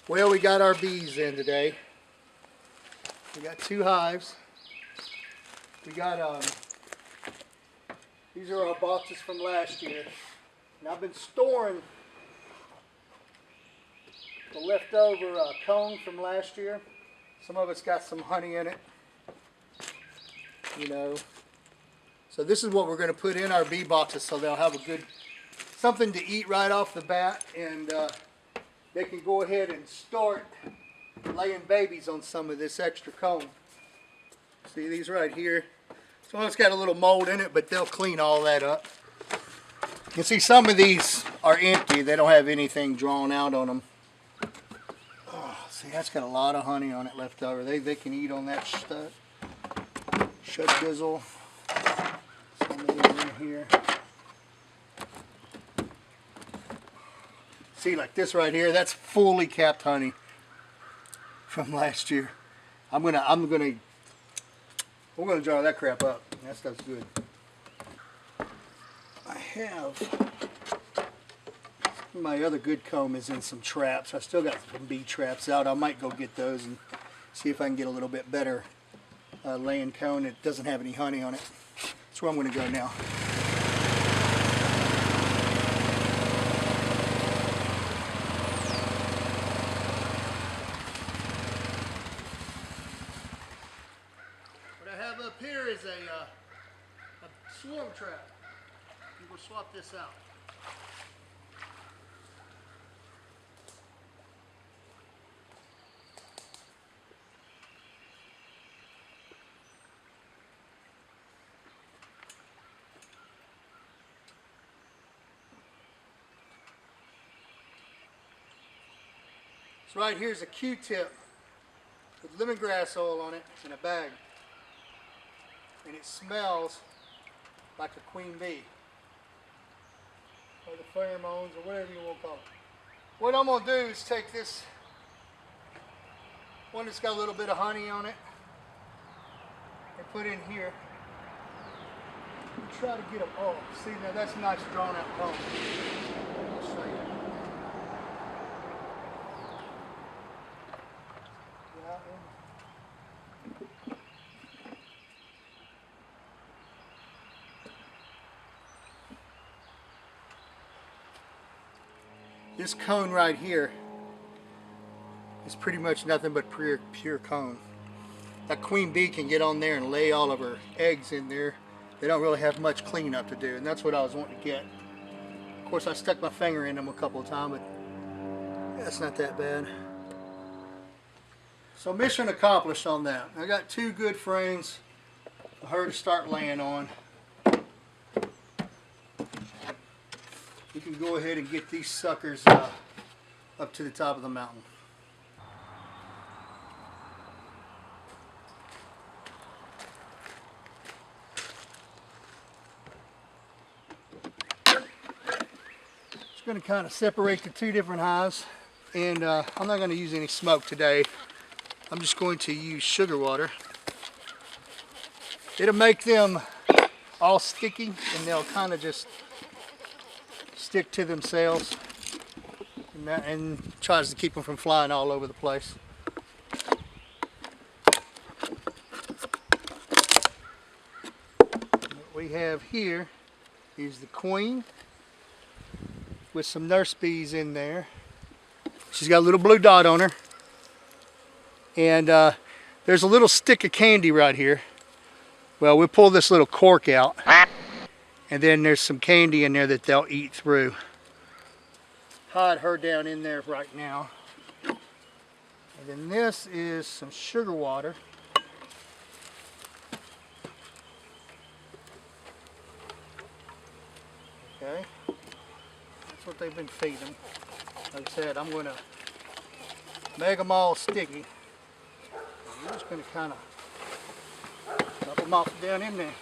Well, we got our bees in today. We got 2 hives. We got these are our boxes from last year. And I've been storing the leftover comb from last year. Some of it's got some honey in it, you know. So this is what we're going to put in our bee boxes so they'll have a good something to eat right off the bat, and they can go ahead and start laying babies on some of this extra comb. See these right here? Some of it's got a little mold in it, but they'll clean all that up. You can see some of these are empty. They don't have anything drawn out on them. Oh, see, that's got a lot of honey on it left over. They can eat on that stuff. Shut dizzle. Some of these in here. See, like this right here, that's fully capped honey from last year. We're gonna jar that crap up. That stuff's good. I have my other good comb is in some traps. I still got some bee traps out. I might go get those and see if I can get a little bit better laying cone that doesn't have any honey on it. That's where I'm gonna go now. Up here is a swarm trap. We'll swap this out. So right here's a Q-tip with lemongrass oil on it in a bag. And it smells like a queen bee, or the pheromones, or whatever you want to call it. What I'm going to do is take this one that's got a little bit of honey on it and put in here and try to get them all. See, now that's nice drawn out comb. I'll show you. This cone right here is pretty much nothing but pure cone. That queen bee can get on there and lay all of her eggs in there. They don't really have much cleanup to do, and that's what I was wanting to get. Of course, I stuck my finger in them a couple of times, but that's not that bad. So mission accomplished on that. I got 2 good frames for her to start laying on. You can go ahead and get these suckers up to the top of the mountain. Just going to kind of separate the 2 different hives, and I'm not going to use any smoke today. I'm just going to use sugar water. It'll make them all sticky, and they'll kind of just stick to themselves, and tries to keep them from flying all over the place. What we have here is the queen with some nurse bees in there. She's got a little blue dot on her, and there's a little stick of candy right here. Well, we'll pull this little cork out, and then there's some candy in there that they'll eat through. Hide her down in there right now. And then this is some sugar water. Okay. That's what they've been feeding. Like I said, I'm going to make them all sticky. I'm just going to kind of dump them off down in there.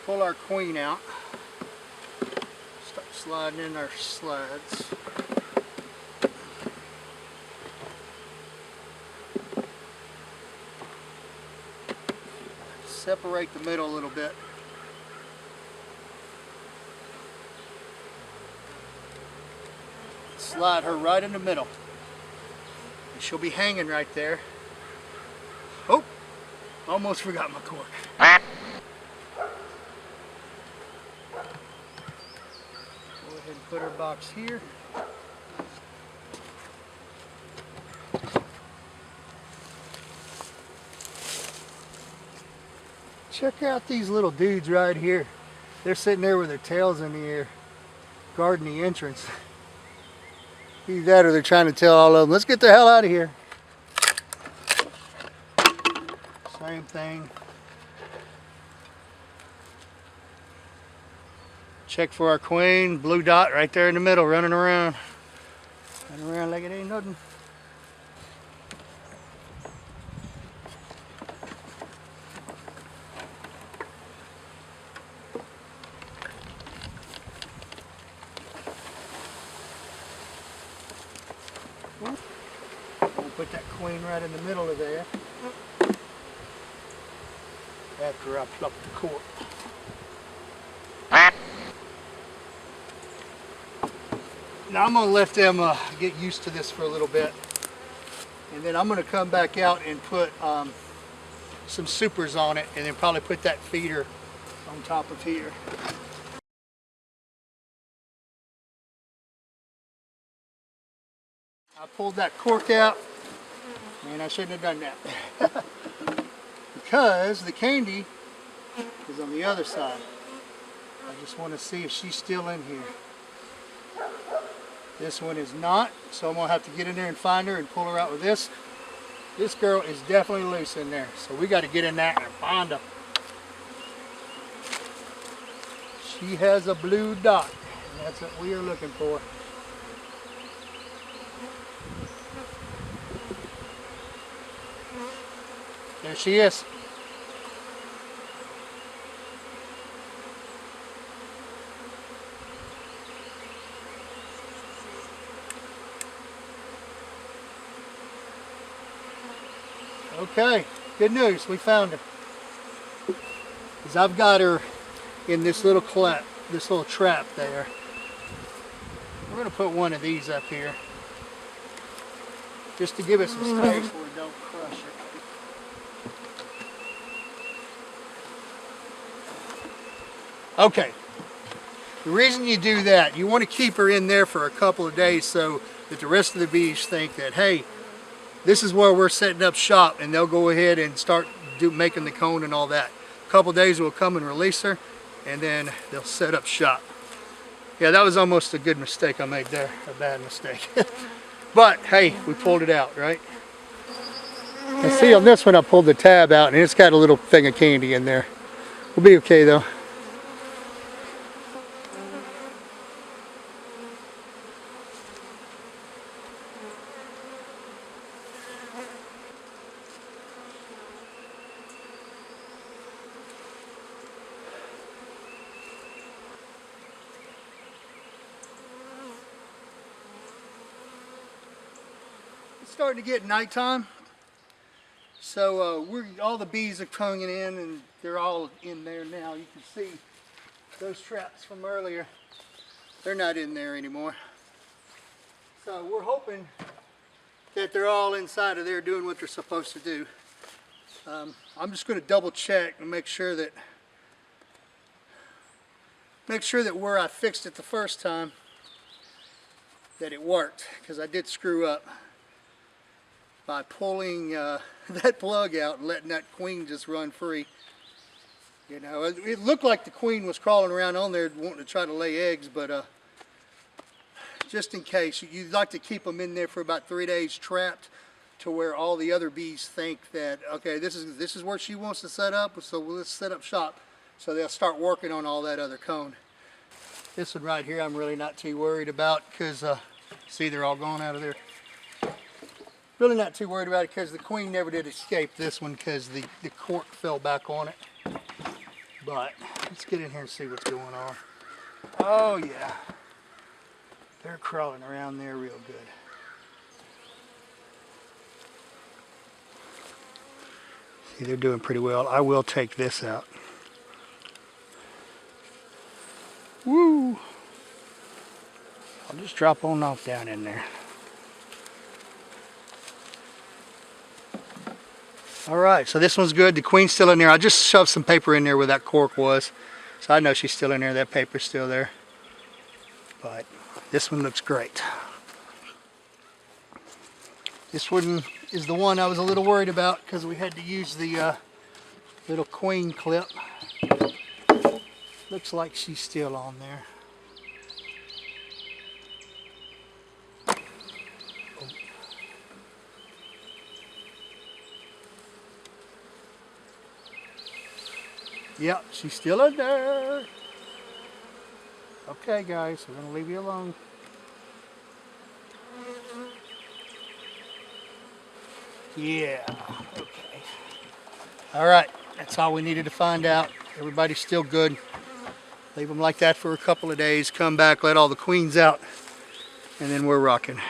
Pull our queen out, start sliding in our slides. separate the middle a little bit. Slide her right in the middle. And she'll be hanging right there. Oh, almost forgot my cork. Go ahead and put her box here. Check out these little dudes right here. They're sitting there with their tails in the air, guarding the entrance. Either that or they're trying to tell all of them, let's get the hell out of here. Same thing. Check for our queen, blue dot right there in the middle, running around. Running around like it ain't nothing. We'll put that queen right in the middle of there. After I pluck the cork. Now I'm going to let them get used to this for a little bit. And then I'm going to come back out and put some supers on it, and then probably put that feeder on top of here. I pulled that cork out, and I shouldn't have done that. Because the candy is on the other side. I just want to see if she's still in here. This one is not, so I'm going to have to get in there and find her and pull her out with this. This girl is definitely loose in there, so we got to get in there and find her. She has a blue dot, and that's what we are looking for. There she is. Okay, good news, we found her. Because I've got her in this little trap there. We're going to put one of these up here, just to give us some space where we don't crush it. Okay, the reason you do that, you want to keep her in there for a couple of days so that the rest of the bees think that, hey, this is where we're setting up shop, and they'll go ahead and start making the cone and all that. A couple of days we'll come and release her, and then they'll set up shop. Yeah, that was almost a good mistake I made there, a bad mistake. But hey, we pulled it out, right? And see, on this one I pulled the tab out, and it's got a little thing of candy in there. We'll be okay though. It's starting to get nighttime, so all the bees are coming in, and they're all in there now. You can see those traps from earlier. They're not in there anymore. So we're hoping that they're all inside of there doing what they're supposed to do. I'm just going to double check and make sure that where I fixed it the first time, that it worked, because I did screw up by pulling that plug out and letting that queen just run free. You know, it looked like the queen was crawling around on there wanting to try to lay eggs, but just in case, you'd like to keep them in there for about 3 days trapped, to where all the other bees think that, okay, this is where she wants to set up, so let's set up shop. So they'll start working on all that other cone. This one right here I'm really not too worried about, because see, they're all gone out of there. Really not too worried about it, because the queen never did escape this one, because the cork fell back on it. But let's get in here and see what's going on. Oh yeah, they're crawling around there real good. See, they're doing pretty well. I will take this out. Woo! I'll just drop on off down in there. Alright, so this one's good. The queen's still in there. I just shoved some paper in there where that cork was. So I know she's still in there. That paper's still there. But this one looks great. This one is the one I was a little worried about because we had to use the little queen clip. Looks like she's still on there. Yep, she's still in there. Okay guys, we're going to leave you alone. Yeah, okay. Alright, that's all we needed to find out. Everybody's still good. Leave them like that for a couple of days, come back, let all the queens out, and then we're rocking.